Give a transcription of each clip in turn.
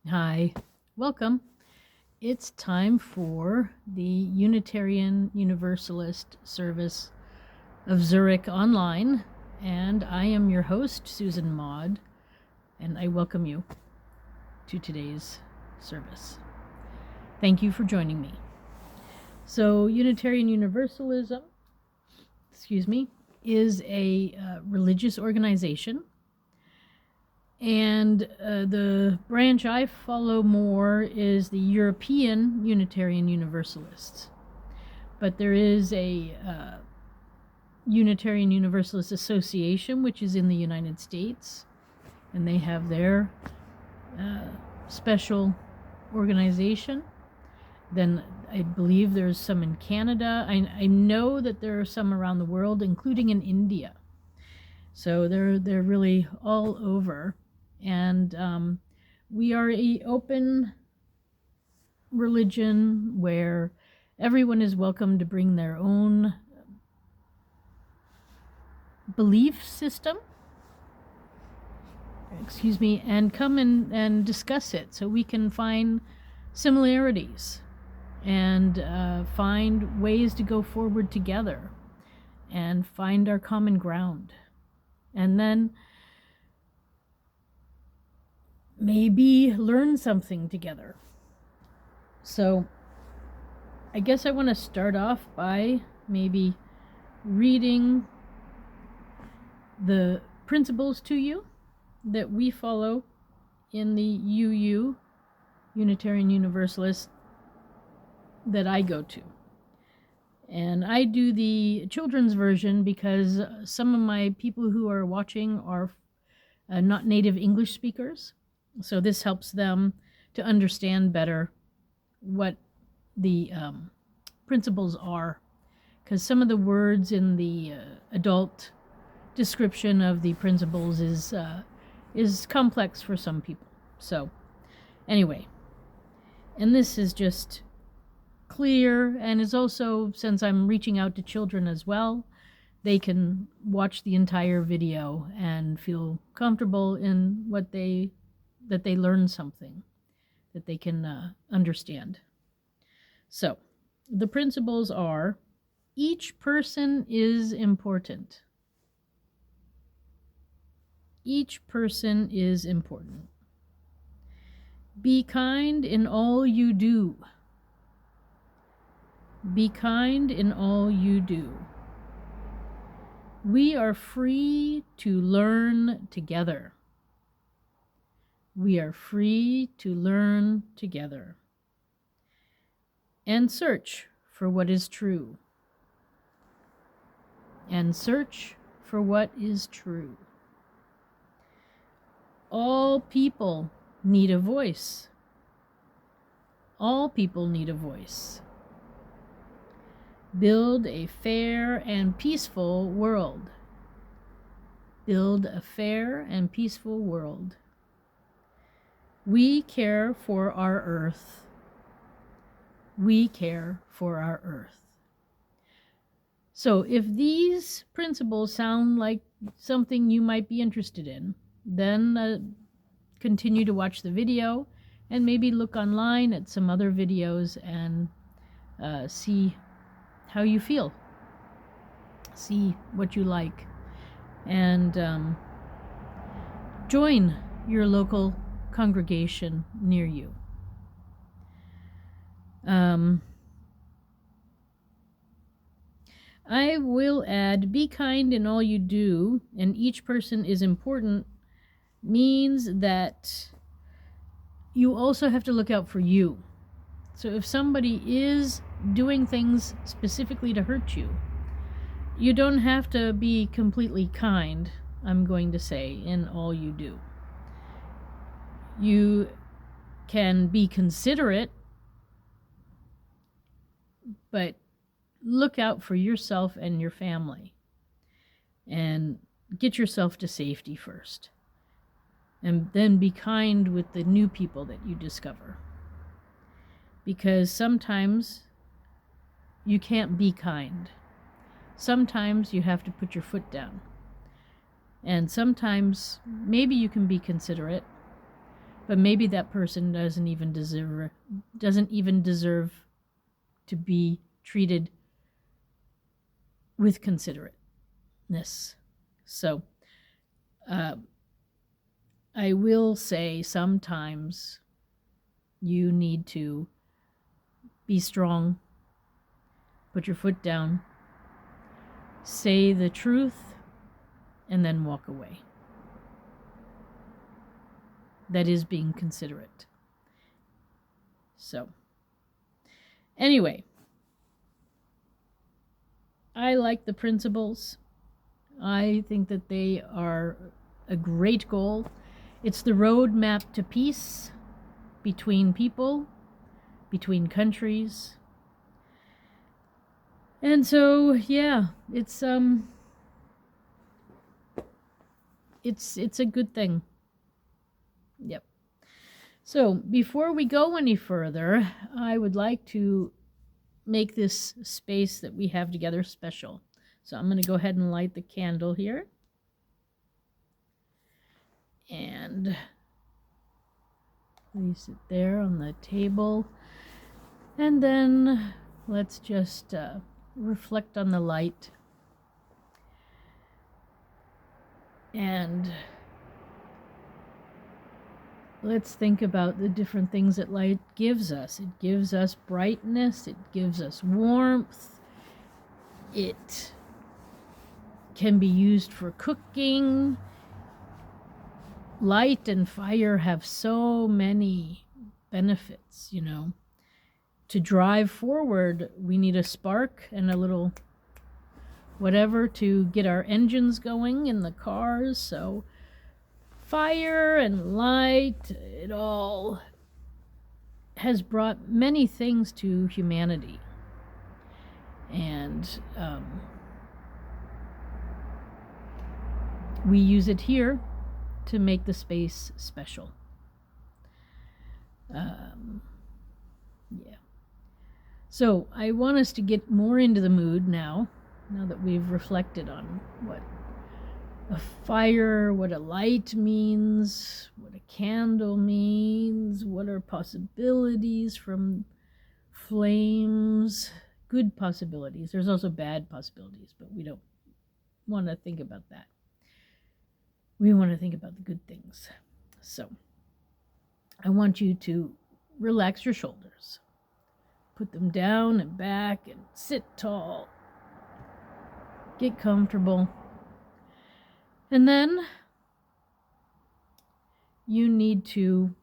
Hi, welcome. It's time for the Unitarian Universalist Service of Zurich online, and I am your host, Susan Maud, and I welcome you to today's service. Thank you for joining me. So, Unitarian Universalism, is a religious organization. And the branch I follow more is the European Unitarian Universalists. But there is a Unitarian Universalist Association, which is in the United States, and they have their special organization. Then I believe there's some in Canada. I know that there are some around the world, including in India. So they're really all over. And we are an open religion where everyone is welcome to bring their own belief system, and come and discuss it so we can find similarities and find ways to go forward together and find our common ground. And then maybe learn something together. So I guess I want to start off by maybe reading the principles to you that we follow in the UU, Unitarian Universalist, that I go to. And I do the children's version because some of my people who are watching are not native English speakers. So this helps them to understand better what the principles are, because some of the words in the adult description of the principles is complex for some people. So anyway, and this is just clear, and is also, since I'm reaching out to children as well, they can watch the entire video and feel comfortable in that they learn something that they can understand. So, the principles are: each person is important. Each person is important. Be kind in all you do. Be kind in all you do. We are free to learn together. We are free to learn together. And search for what is true. And search for what is true. All people need a voice. All people need a voice. Build a fair and peaceful world. Build a fair and peaceful world. We care for our earth. We care for our earth. So if these principles sound like something you might be interested in, then continue to watch the video and maybe look online at some other videos and see how you feel. See what you like. And join your local congregation near you. I will add, be kind in all you do, and each person is important, means that you also have to look out for you. So if somebody is doing things specifically to hurt you, you don't have to be completely kind, I'm going to say, in all you do. You can be considerate, but look out for yourself and your family. And get yourself to safety first. And then be kind with the new people that you discover. Because sometimes you can't be kind. Sometimes you have to put your foot down. And sometimes maybe you can be considerate, But maybe that person doesn't even deserve to be treated with considerateness. So I will say sometimes you need to be strong, put your foot down, say the truth, and then walk away. That is being considerate. So, anyway, I like the principles. I think that they are a great goal. It's the roadmap to peace between people, between countries. And so, yeah, it's a good thing. Yep. So, before we go any further, I would like to make this space that we have together special. So I'm going to go ahead and light the candle here. And place it there on the table. And then let's just reflect on the light. And let's think about the different things that light gives us. It gives us brightness. It gives us warmth. It can be used for cooking. Light and fire have so many benefits, you know. To drive forward, we need a spark and a little whatever to get our engines going in the cars. So fire and light, it all has brought many things to humanity. And we use it here to make the space special. Yeah. So I want us to get more into the mood now that we've reflected on what a fire, what a light means, what a candle means, what are possibilities from flames, good possibilities. There's also bad possibilities, but we don't want to think about that. We want to think about the good things. So I want you to relax your shoulders. Put them down and back and sit tall. Get comfortable. And then you need to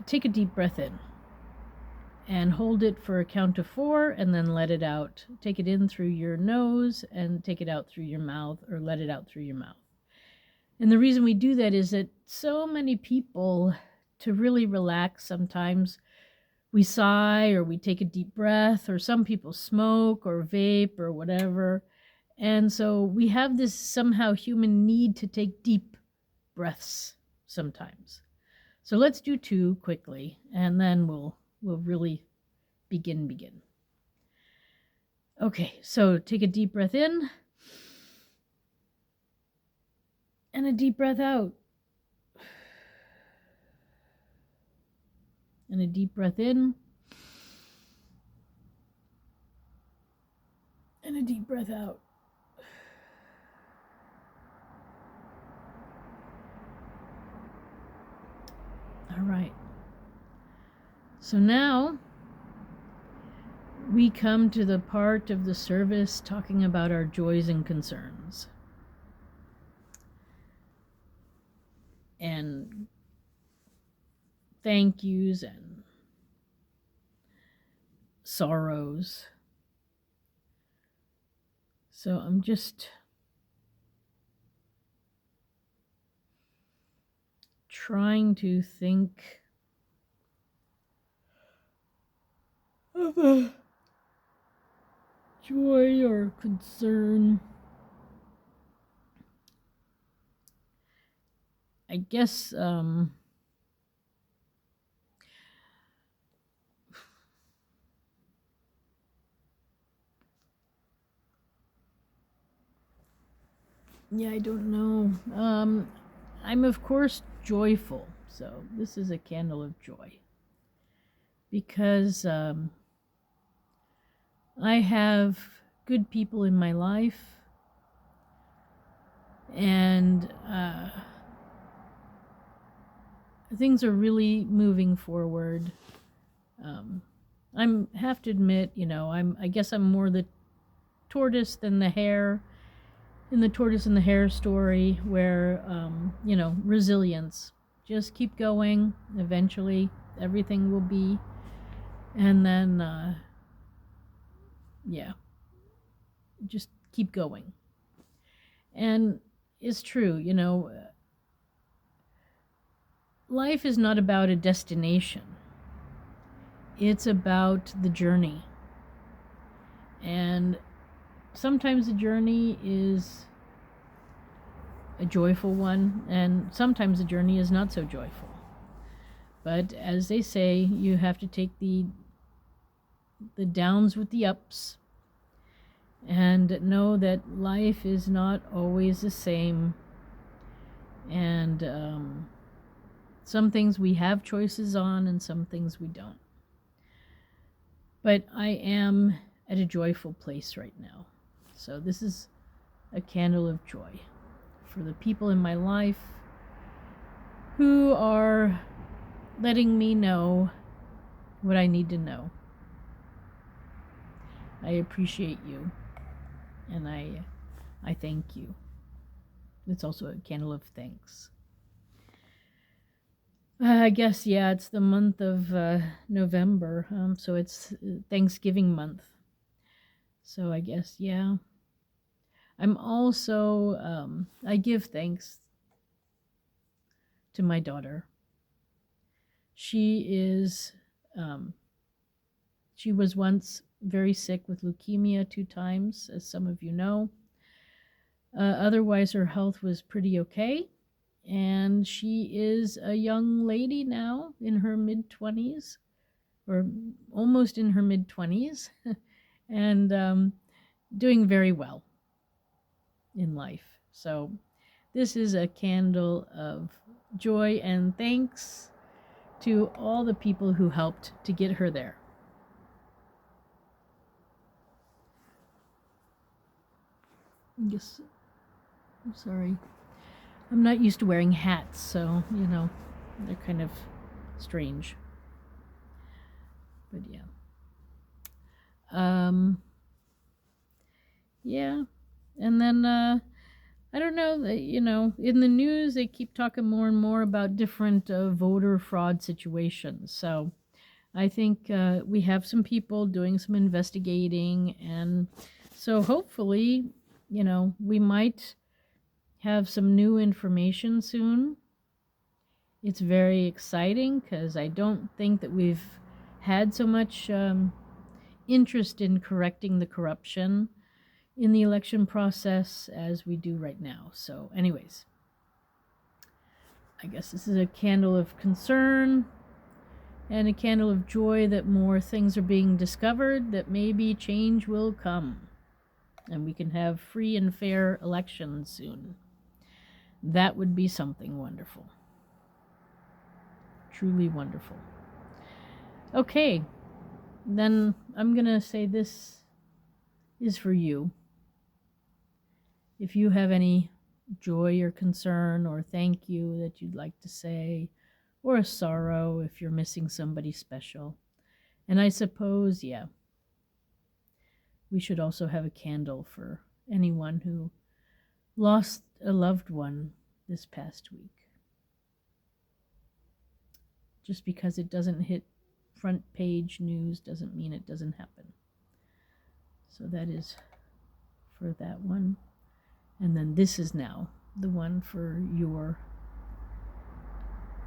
take a deep breath in and hold it for a count of 4 and then let it out. Take it in through your nose and take it out through your mouth, or let it out through your mouth. And the reason we do that is that so many people, to really relax, sometimes we sigh or we take a deep breath, or some people smoke or vape or whatever. And so we have this somehow human need to take deep breaths sometimes. So let's do 2 quickly, and then we'll really begin. Okay, so take a deep breath in and a deep breath out. And a deep breath in and a deep breath out. All right. So now we come to the part of the service talking about our joys and concerns. And thank yous and sorrows. So I'm just trying to think of a joy or concern. I guess yeah, I don't know. I'm, of course, joyful. So this is a candle of joy. Because I have good people in my life. And things are really moving forward. I have to admit, I guess I'm more the tortoise than the hare in the tortoise and the hare story, where, resilience. Just keep going. Eventually, everything will be. And then, just keep going. And it's true, life is not about a destination. It's about the journey. And sometimes the journey is a joyful one, and sometimes the journey is not so joyful. But as they say, you have to take the downs with the ups, and know that life is not always the same. And some things we have choices on, and some things we don't. But I am at a joyful place right now. So this is a candle of joy for the people in my life who are letting me know what I need to know. I appreciate you, and I thank you. It's also a candle of thanks. I guess, it's the month of November, so it's Thanksgiving month. So I guess, I'm also, I give thanks to my daughter. She was once very sick with leukemia 2 times, as some of you know. Otherwise, her health was pretty okay. And she is a young lady now in her mid-20s, or almost in her mid-20s, and doing very well in life. So this is a candle of joy and thanks to all the people who helped to get her there. I'm sorry. I'm not used to wearing hats, so, they're kind of strange. But and then, I don't know, in the news they keep talking more and more about different voter fraud situations. So I think we have some people doing some investigating, and so hopefully, we might have some new information soon. It's very exciting because I don't think that we've had so much interest in correcting the corruption in the election process as we do right now. So anyways, I guess this is a candle of concern and a candle of joy that more things are being discovered, that maybe change will come and we can have free and fair elections soon. That would be something wonderful. Truly wonderful. Okay, then I'm going to say this is for you. If you have any joy or concern or thank you that you'd like to say, or a sorrow if you're missing somebody special. And I suppose, we should also have a candle for anyone who lost a loved one this past week. Just because it doesn't hit front page news doesn't mean it doesn't happen. So that is for that one. And then this is now the one for your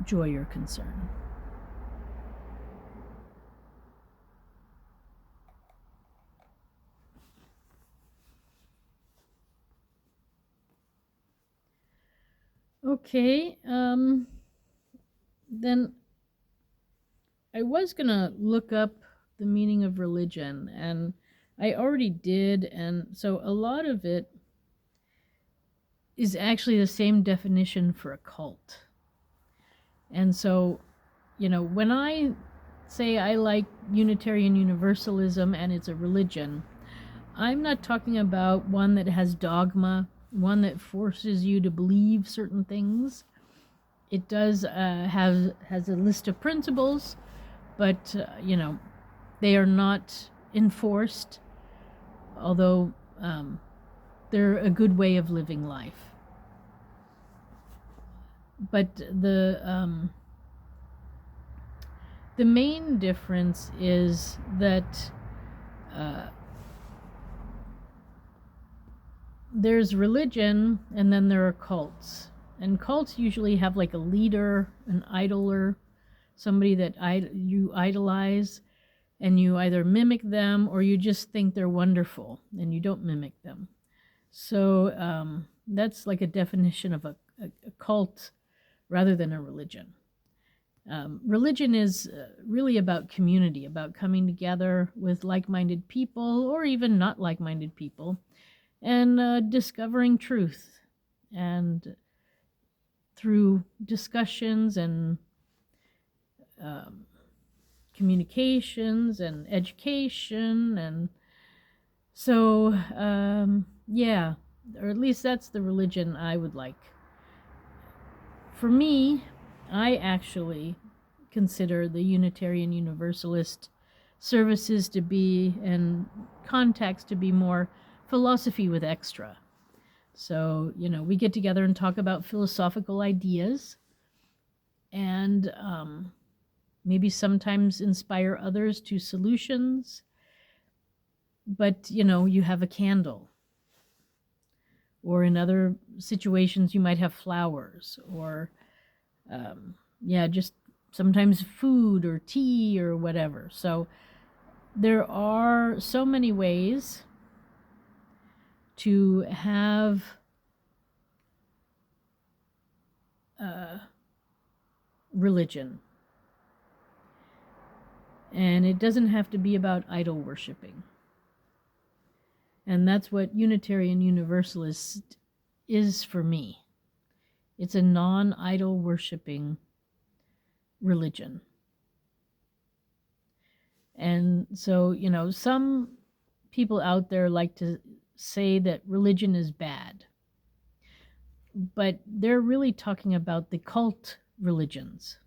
joy or concern. Okay, then I was gonna look up the meaning of religion, and I already did, and so a lot of it is actually the same definition for a cult. And so, when I say I like Unitarian Universalism and it's a religion, I'm not talking about one that has dogma, one that forces you to believe certain things. It does has a list of principles, but they are not enforced, although they're a good way of living life. But the main difference is that there's religion and then there are cults. And cults usually have like a leader, an idler, somebody that you idolize, and you either mimic them or you just think they're wonderful and you don't mimic them. So that's like a definition of a cult rather than a religion. Religion is really about community, about coming together with like-minded people or even not like-minded people and discovering truth. And through discussions and communications and education, and so or at least that's the religion I would like. For me, I actually consider the Unitarian Universalist services to be, and contacts to be, more philosophy with extra. So, we get together and talk about philosophical ideas and maybe sometimes inspire others to solutions. But, you have a candle. Or in other situations, you might have flowers or, just sometimes food or tea or whatever. So there are so many ways to have religion. And it doesn't have to be about idol worshiping. And that's what Unitarian Universalist is for me. It's a non-idol worshiping religion. And so, some people out there like to say that religion is bad. But they're really talking about the cult religions.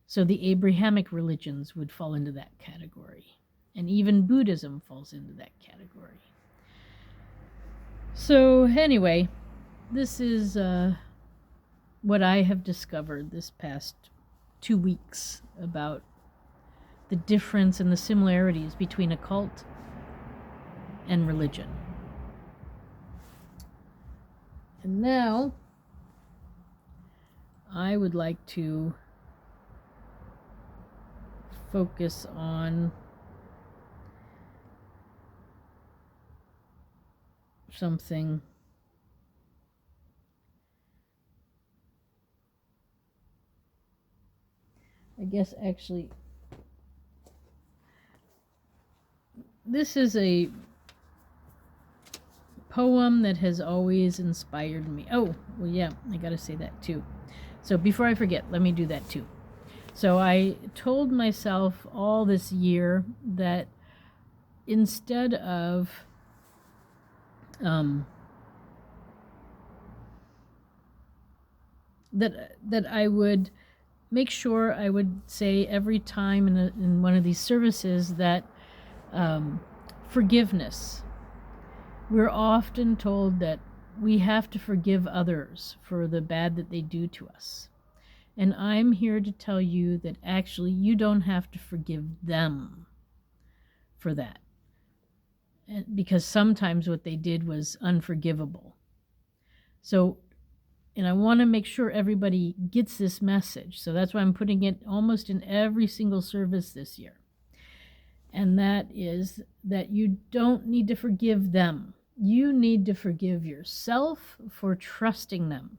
So the Abrahamic religions would fall into that category. And even Buddhism falls into that category. So anyway, this is what I have discovered this past 2 weeks about the difference and the similarities between a cult and religion. And now I would like to focus on something I guess actually this is a poem that has always inspired me. Oh, well, yeah, I gotta say that too. So before I forget, let me do that too. So I told myself all this year that instead of that I would make sure I would say every time in one of these services that forgiveness. We're often told that we have to forgive others for the bad that they do to us. And I'm here to tell you that actually you don't have to forgive them for that. Because sometimes what they did was unforgivable. So, and I want to make sure everybody gets this message. So that's why I'm putting it almost in every single service this year. And that is that you don't need to forgive them. You need to forgive yourself for trusting them.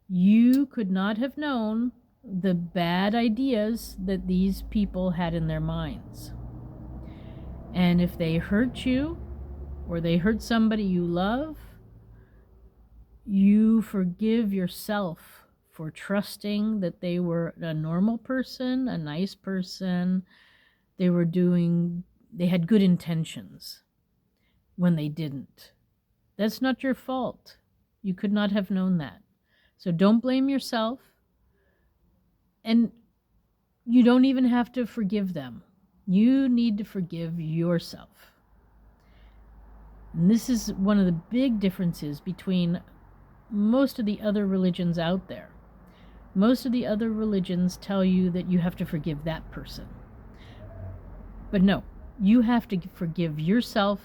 You could not have known the bad ideas that these people had in their minds. And if they hurt you, or they hurt somebody you love, You forgive yourself for trusting that they were a normal person, a nice person. They had good intentions when they didn't. That's not your fault. You could not have known that. So don't blame yourself. And you don't even have to forgive them. You need to forgive yourself. And this is one of the big differences between most of the other religions out there. Most of the other religions tell you that you have to forgive that person. But no, you have to forgive yourself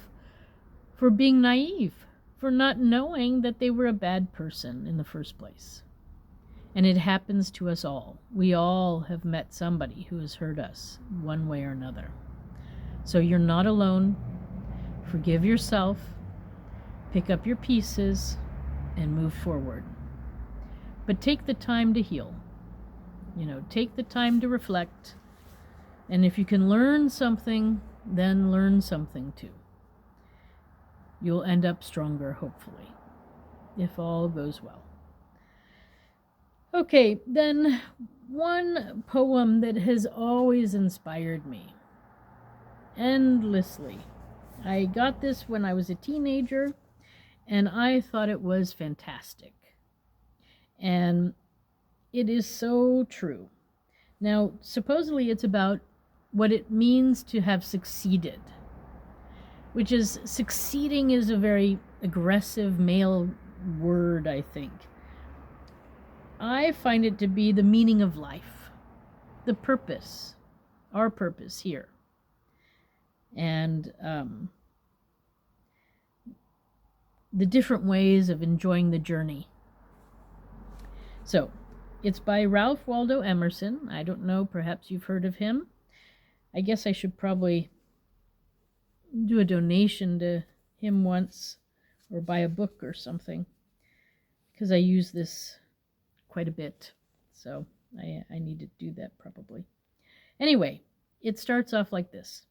for being naive, for not knowing that they were a bad person in the first place. And it happens to us all. We all have met somebody who has hurt us one way or another. So you're not alone. Forgive yourself, pick up your pieces, and move forward. But take the time to heal. Take the time to reflect. And if you can learn something, then learn something too. You'll end up stronger, hopefully, if all goes well. Okay, then one poem that has always inspired me endlessly. I got this when I was a teenager, and I thought it was fantastic. And it is so true. Now, supposedly it's about what it means to have succeeded, which is, succeeding is a very aggressive male word, I think. I find it to be the meaning of life, the purpose, our purpose here. And the different ways of enjoying the journey. So, it's by Ralph Waldo Emerson. I don't know, perhaps you've heard of him. I guess I should probably do a donation to him once, or buy a book or something, because I use this quite a bit. So I need to do that probably. Anyway, it starts off like this.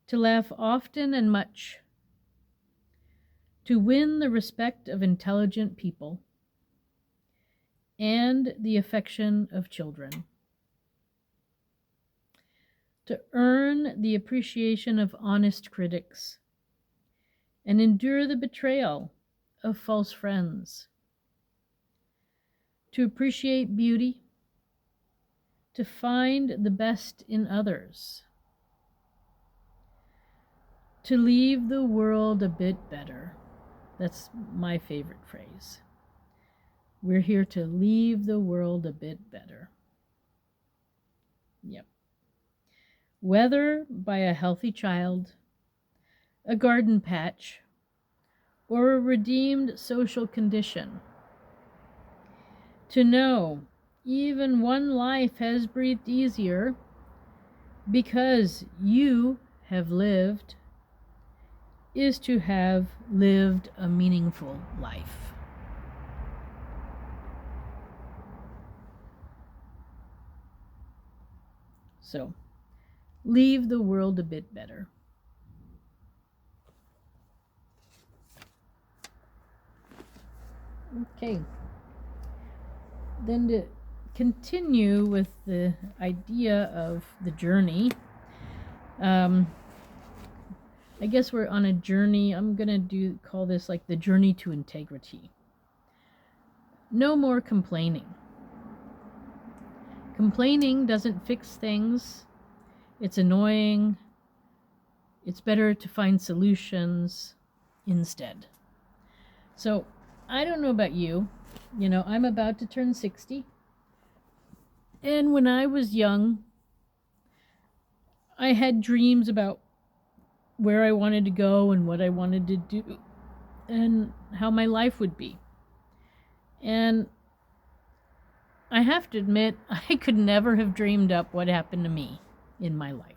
To laugh often and much, to win the respect of intelligent people and the affection of children, to earn the appreciation of honest critics and endure the betrayal of false friends, to appreciate beauty, to find the best in others, to leave the world a bit better. That's my favorite phrase. We're here to leave the world a bit better. Yep. Whether by a healthy child, a garden patch, or a redeemed social condition, to know even one life has breathed easier because you have lived is to have lived a meaningful life. So, leave the world a bit better. Okay. Then to continue with the idea of the journey, I guess we're on a journey. I'm gonna call this like the journey to integrity. No more complaining. Complaining doesn't fix things. It's annoying. It's better to find solutions instead. So, I don't know about you. I'm about to turn 60. And when I was young, I had dreams about where I wanted to go and what I wanted to do and how my life would be. And I have to admit, I could never have dreamed up what happened to me in my life.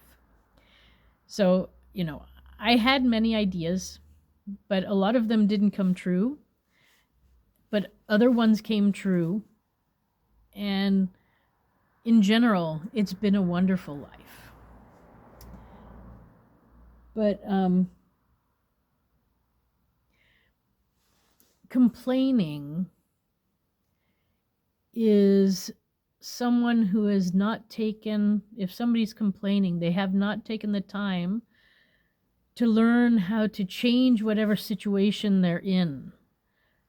So, I had many ideas, but a lot of them didn't come true. But other ones came true. And in general, it's been a wonderful life. But complaining is someone who has not taken, if somebody's complaining, they have not taken the time to learn how to change whatever situation they're in.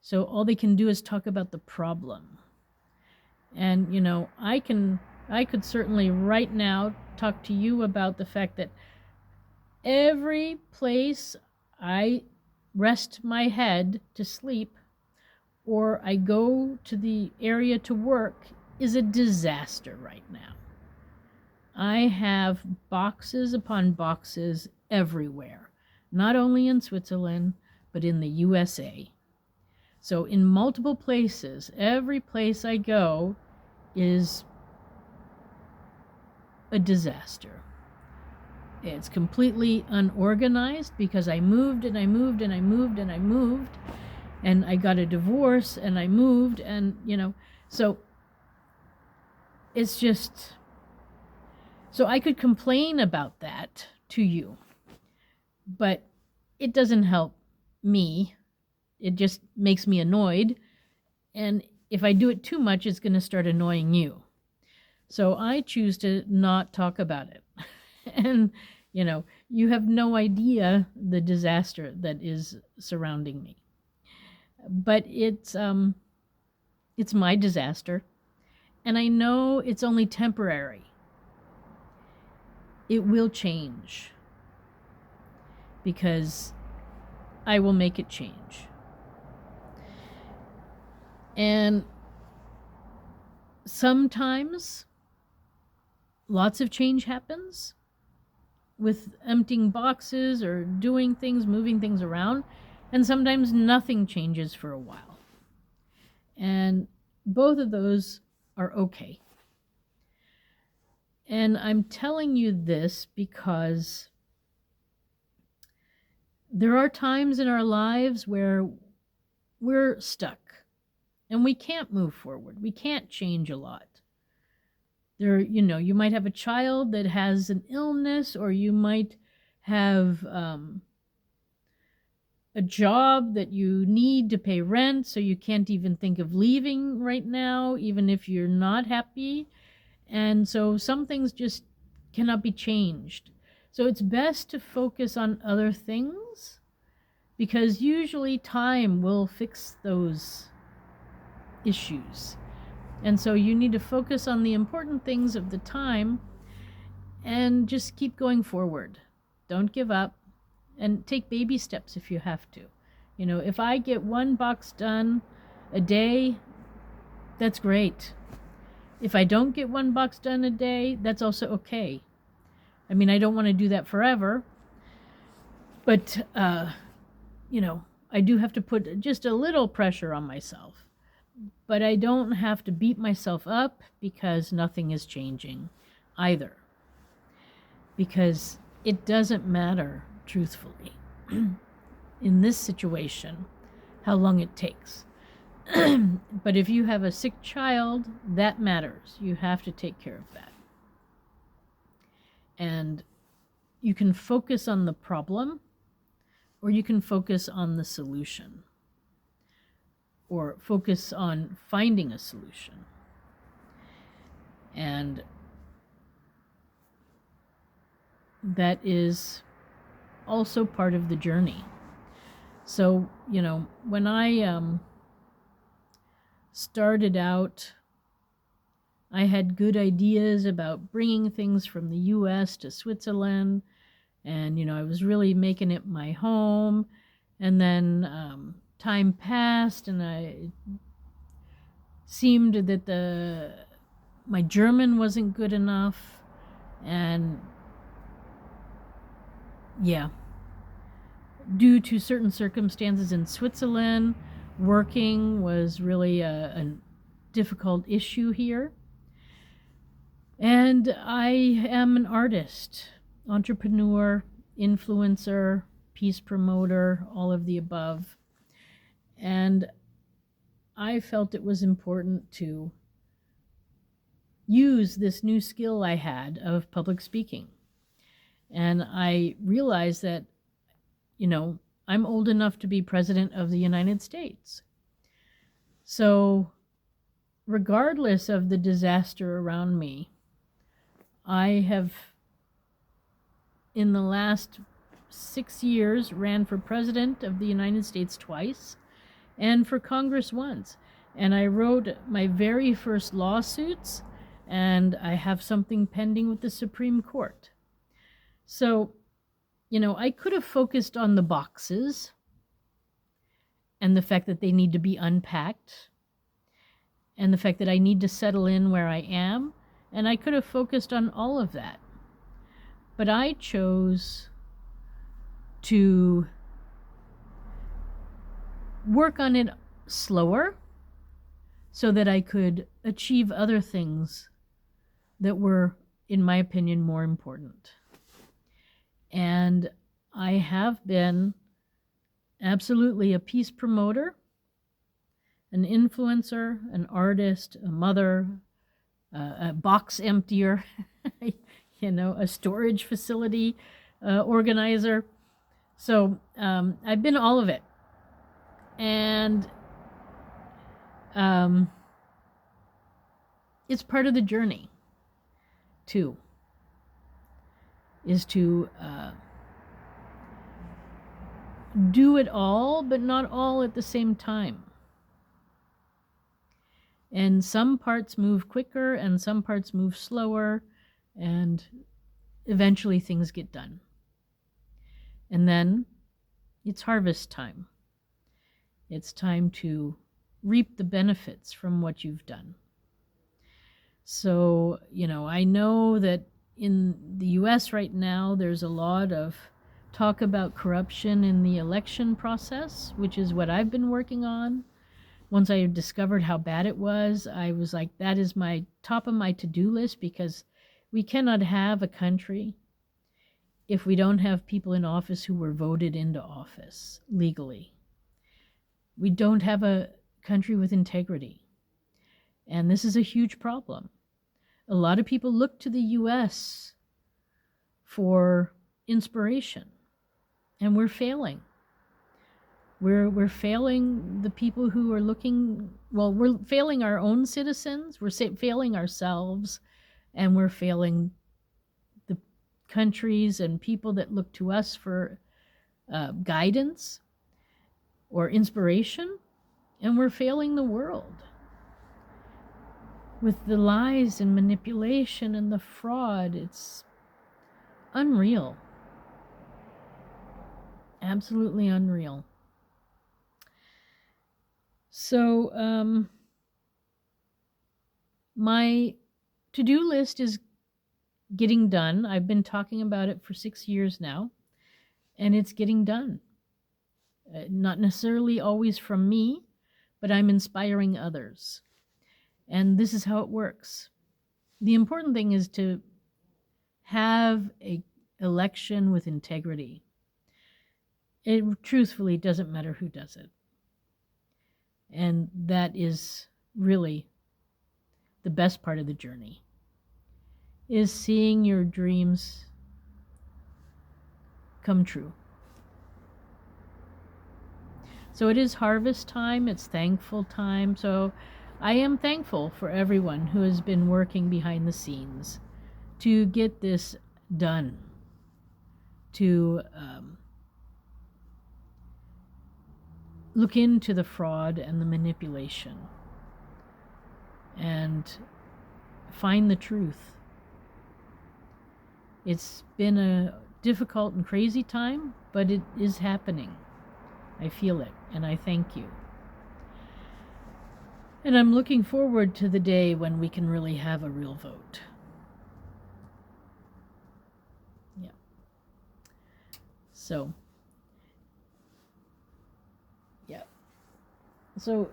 So all they can do is talk about the problem. And, you know, I could certainly right now talk to you about the fact that every place I rest my head to sleep or I go to the area to work is a disaster right now. I have boxes upon boxes everywhere, not only in Switzerland, but in the USA. So in multiple places, every place I go is a disaster. It's completely unorganized because I moved and I moved and I moved and I moved and I got a divorce and I moved and, you know, so it's just, so I could complain about that to you, but it doesn't help me. It just makes me annoyed. And if I do it too much, it's going to start annoying you. So I choose to not talk about it. And, you know, you have no idea the disaster that is surrounding me. But it's my disaster. And I know it's only temporary. It will change. Because I will make it change. And sometimes lots of change happens with emptying boxes or doing things, moving things around, and sometimes nothing changes for a while. And both of those are okay. And I'm telling you this because there are times in our lives where we're stuck and we can't move forward. We can't change a lot. There, you know, you might have a child that has an illness, or you might have a job that you need to pay rent, so you can't even think of leaving right now, even if you're not happy. And so some things just cannot be changed. So it's best to focus on other things, because usually time will fix those issues. And so you need to focus on the important things of the time and just keep going forward. Don't give up, and take baby steps if you have to. You know, if I get one box done a day, that's great. If I don't get one box done a day, that's also okay. I mean, I don't want to do that forever, but, you know, I do have to put just a little pressure on myself. But I don't have to beat myself up because nothing is changing either. Because it doesn't matter, truthfully, in this situation, how long it takes. But if you have a sick child, that matters. You have to take care of that. And you can focus on the problem, or you can focus on the solution, or focus on finding a solution. And that is also part of the journey. So, you know, when I started out, I had good ideas about bringing things from the US to Switzerland, and, you know, I was really making it my home. And then time passed, and it seemed that my German wasn't good enough, and yeah, due to certain circumstances in Switzerland, working was really a difficult issue here. And I am an artist, entrepreneur, influencer, peace promoter, all of the above. And I felt it was important to use this new skill I had of public speaking. And I realized that, you know, I'm old enough to be president of the United States. So, regardless of the disaster around me, I have, in the last 6 years, ran for president of the United States twice and for Congress once. And I wrote my very first lawsuits, and I have something pending with the Supreme Court. So, I could have focused on the boxes and the fact that they need to be unpacked and the fact that I need to settle in where I am, and I could have focused on all of that. But I chose to work on it slower so that I could achieve other things that were, in my opinion, more important. And I have been absolutely a peace promoter, an influencer, an artist, a mother, a box emptier, a storage facility organizer. So I've been all of it. And it's part of the journey, too, is to do it all, but not all at the same time. And some parts move quicker and some parts move slower, and eventually things get done. And then it's harvest time. It's time to reap the benefits from what you've done. So, I know that in the US right now, there's a lot of talk about corruption in the election process, which is what I've been working on. Once I discovered how bad it was, I was like, that is my top of my to-do list, because we cannot have a country if we don't have people in office who were voted into office legally. We don't have a country with integrity. And this is a huge problem. A lot of people look to the US for inspiration, and we're failing. We're failing the people who are looking, we're failing our own citizens, we're failing ourselves, and we're failing the countries and people that look to us for guidance or inspiration, and we're failing the world with the lies and manipulation and the fraud. It's unreal. Absolutely unreal. So my to-do list is getting done. I've been talking about it for 6 years now, and it's getting done. Not necessarily always from me, but I'm inspiring others. And this is how it works. The important thing is to have an election with integrity. It truthfully doesn't matter who does it. And that is really the best part of the journey, is seeing your dreams come true. So it is harvest time, it's thankful time. So I am thankful for everyone who has been working behind the scenes to get this done, to look into the fraud and the manipulation and find the truth. It's been a difficult and crazy time, but it is happening. I feel it, and I thank you. And I'm looking forward to the day when we can really have a real vote. Yeah. So, yeah. So,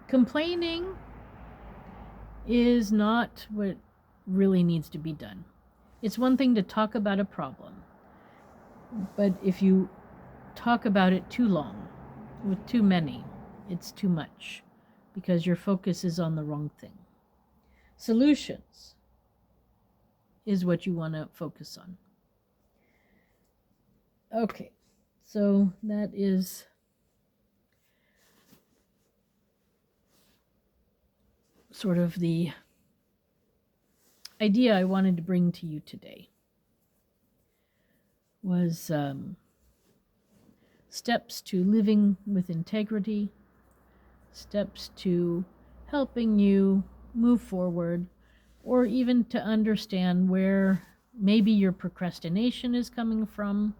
complaining is not what really needs to be done. It's one thing to talk about a problem, but if you talk about it too long, with too many, it's too much, because your focus is on the wrong thing. Solutions is what you want to focus on. Okay, so that is sort of the idea I wanted to bring to you today was steps to living with integrity, steps to helping you move forward, or even to understand where maybe your procrastination is coming from,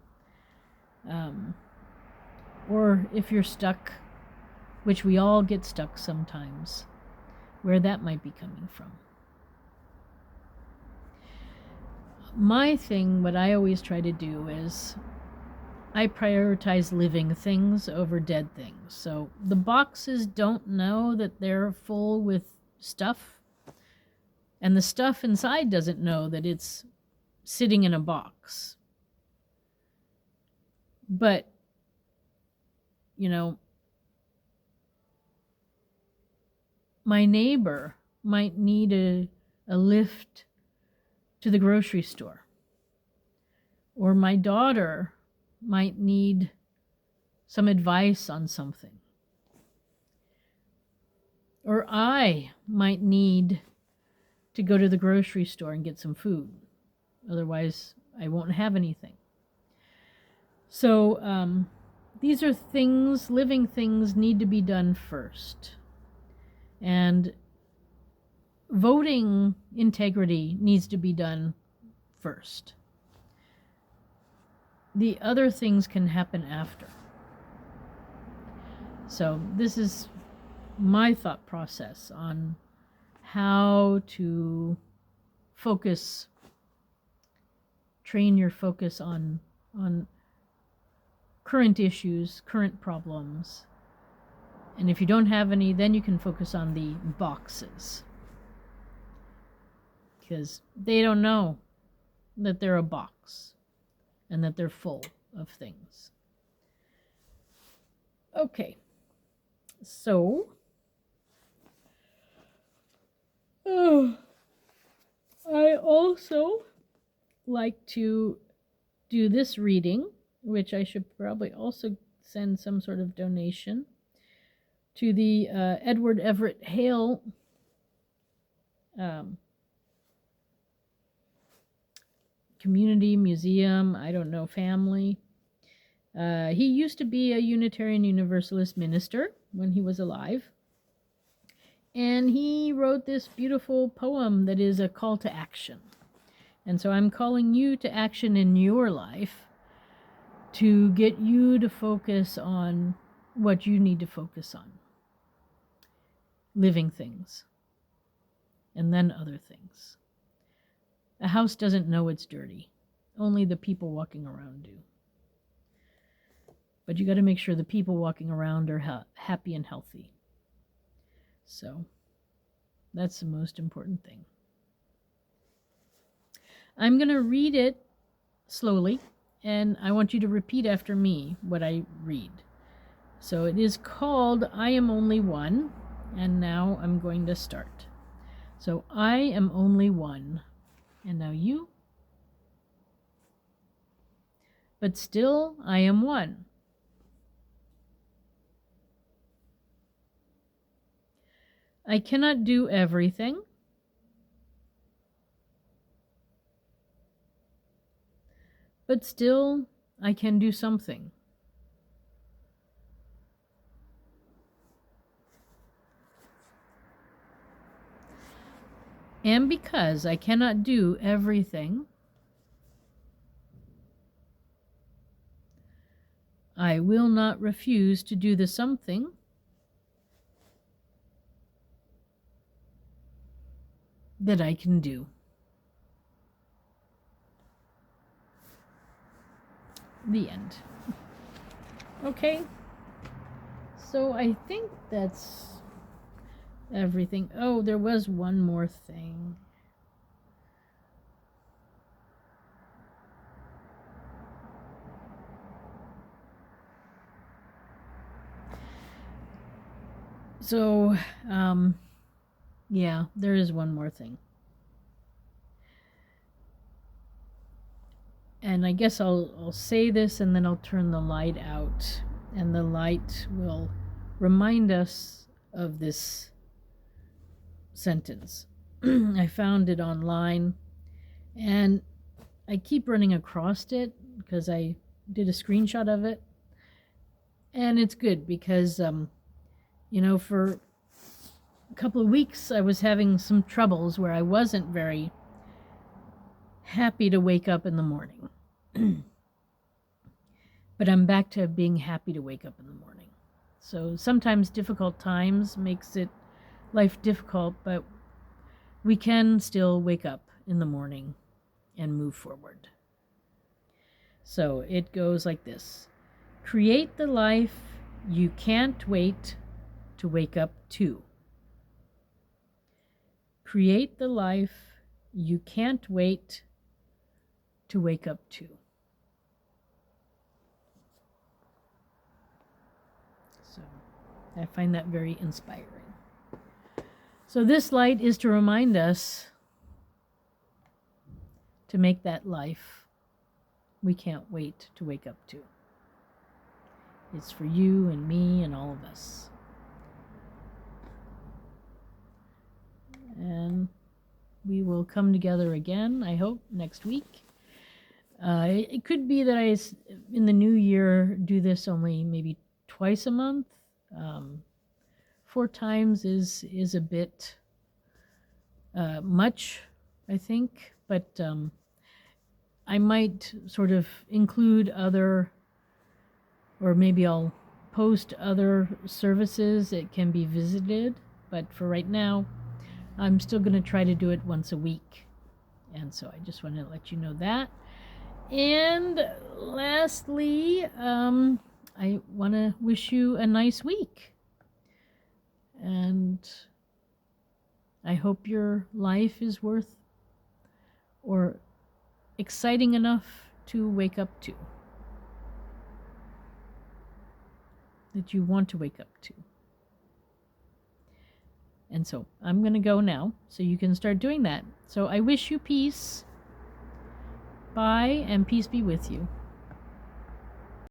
or if you're stuck, which we all get stuck sometimes, where that might be coming from. My thing, what I always try to do is I prioritize living things over dead things. So the boxes don't know that they're full with stuff, and the stuff inside doesn't know that it's sitting in a box. But, you know, my neighbor might need a lift to the grocery store, or my daughter might need some advice on something, or I might need to go to the grocery store and get some food. Otherwise, I won't have anything. So these are things, living things need to be done first. And voting integrity needs to be done first. The other things can happen after. So this is my thought process on how to focus, train your focus on current issues, current problems. And if you don't have any, then you can focus on the boxes, because they don't know that they're a box and that they're full of things. Okay, so I also like to do this reading, which I should probably also send some sort of donation to the Edward Everett Hale community museum, I don't know, family. He used to be a Unitarian Universalist minister when he was alive. And he wrote this beautiful poem that is a call to action. And so I'm calling you to action in your life to get you to focus on what you need to focus on. Living things. And then other things. A house doesn't know it's dirty. Only the people walking around do. But you got to make sure the people walking around are happy and healthy. So that's the most important thing. I'm going to read it slowly, and I want you to repeat after me what I read. So it is called I Am Only One, and now I'm going to start. So I am only one, and now you. But still I am one. I cannot do everything. But still, I can do something. And because I cannot do everything, I will not refuse to do the something that I can do. The end. Okay. So I think that's everything. Oh, there was one more thing. So, yeah, there is one more thing. And I guess I'll say this and then I'll turn the light out. And the light will remind us of this sentence. I found it online, and I keep running across it because I did a screenshot of it. And it's good because, for a couple of weeks I was having some troubles where I wasn't very happy to wake up in the morning. But I'm back to being happy to wake up in the morning. So sometimes difficult times makes life difficult, but we can still wake up in the morning and move forward. So it goes like this. Create the life you can't wait to wake up to. Create the life you can't wait to wake up to. So I find that very inspiring. So this light is to remind us to make that life we can't wait to wake up to. It's for you and me and all of us. And we will come together again, I hope, next week. It could be that I, in the new year, do this only maybe twice a month. 4 times is a bit much, I think, but I might sort of include other, or maybe I'll post other services that can be visited, but for right now, I'm still going to try to do it once a week. And so I just want to let you know that. And lastly, I want to wish you a nice week. And I hope your life is worth or exciting enough to wake up to. That you want to wake up to. And so I'm going to go now so you can start doing that. So I wish you peace. Bye, and peace be with you.